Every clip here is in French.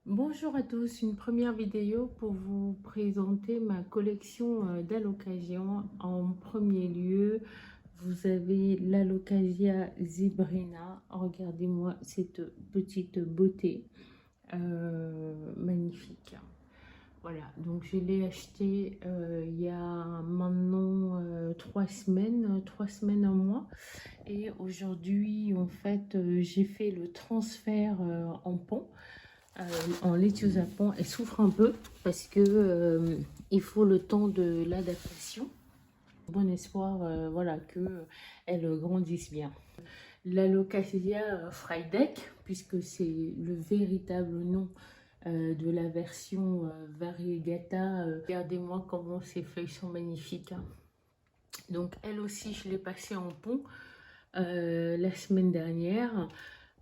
Bonjour à tous, une première vidéo pour vous présenter ma collection d'Alocasia. En premier lieu, vous avez l'Alocasia zebrina. Regardez-moi cette petite beauté, magnifique. Voilà, donc je l'ai acheté il y a maintenant 3 semaines, un mois. Et aujourd'hui, en fait, j'ai fait le transfert en pont. En laitue au Japon, elle souffre un peu parce que il faut le temps de l'adaptation. Bon espoir, voilà, que elle grandisse bien. L'Alocasia Frydek, puisque c'est le véritable nom de la version variegata. Regardez-moi comment ces feuilles sont magnifiques, hein. Donc elle aussi, je l'ai passée en pont la semaine dernière.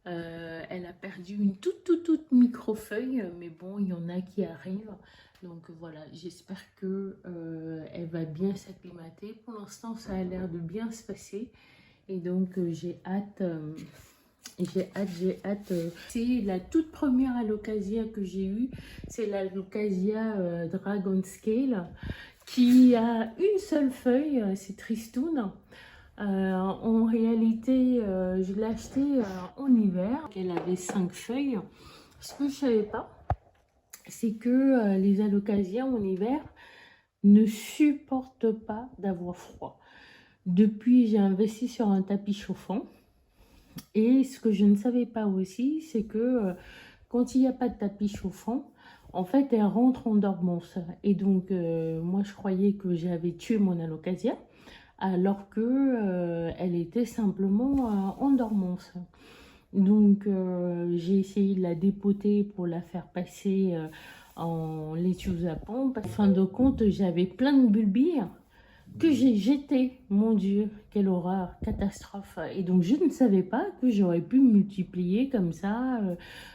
Elle a perdu une toute micro-feuille, mais bon, il y en a qui arrivent. Donc voilà, j'espère que elle va bien s'acclimater. Pour l'instant, ça a l'air de bien se passer. Et donc, j'ai hâte. J'ai hâte. C'est la toute première Alocasia que j'ai eue. C'est l'Alocasia Dragon Scale qui a une seule feuille. C'est tristoun. En réalité, je l'ai acheté en hiver. Elle avait 5 feuilles. Ce que je ne savais pas, c'est que les Alocasias en hiver ne supportent pas d'avoir froid. Depuis, j'ai investi sur un tapis chauffant. Et ce que je ne savais pas aussi, c'est que quand il n'y a pas de tapis chauffant, en fait, elle rentre en dormance. Et donc, moi, je croyais que j'avais tué mon Alocasia, alors que elle était simplement en dormance. Donc j'ai essayé de la dépoter pour la faire passer en laitue aux Japon. En fin de compte, j'avais plein de bulbilles que j'ai jetées. Mon Dieu, quelle horreur, catastrophe. Et donc je ne savais pas que j'aurais pu multiplier comme ça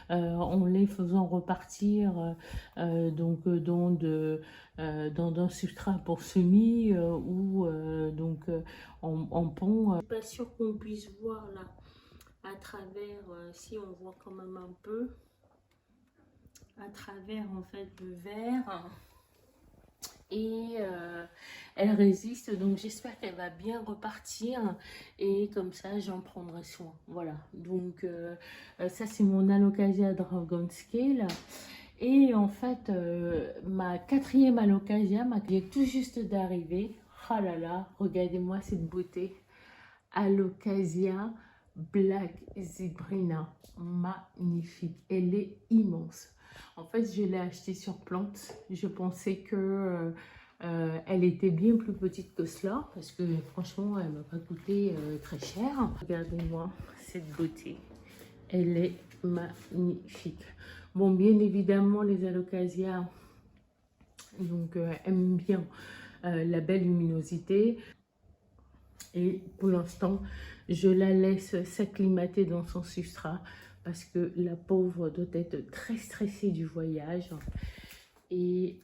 en les faisant repartir dans un substrat pour semis ou en pont. Je suis pas sûre qu'on puisse voir là à travers, si on voit quand même un peu, à travers en fait le verre. Et elle résiste, donc j'espère qu'elle va bien repartir et comme ça j'en prendrai soin. Voilà, donc ça c'est mon Alocasia Dragon Scale. Et en fait ma quatrième Alocasia qui est tout juste d'arriver. Oh là là, regardez-moi cette beauté. Alocasia Black Zebrina, magnifique, elle est immense. En fait, je l'ai achetée sur plante. Je pensais que elle était bien plus petite que cela parce que franchement, elle m'a pas coûté très cher. Regardez-moi cette beauté, elle est magnifique. Bon, bien évidemment, les Alocasia donc aiment bien la belle luminosité. Et pour l'instant, je la laisse s'acclimater dans son substrat parce que la pauvre doit être très stressée du voyage. Et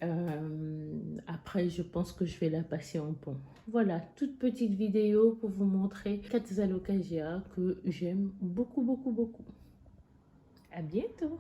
après, je pense que je vais la passer en pont. Voilà, toute petite vidéo pour vous montrer 4 Alocasia que j'aime beaucoup. À bientôt!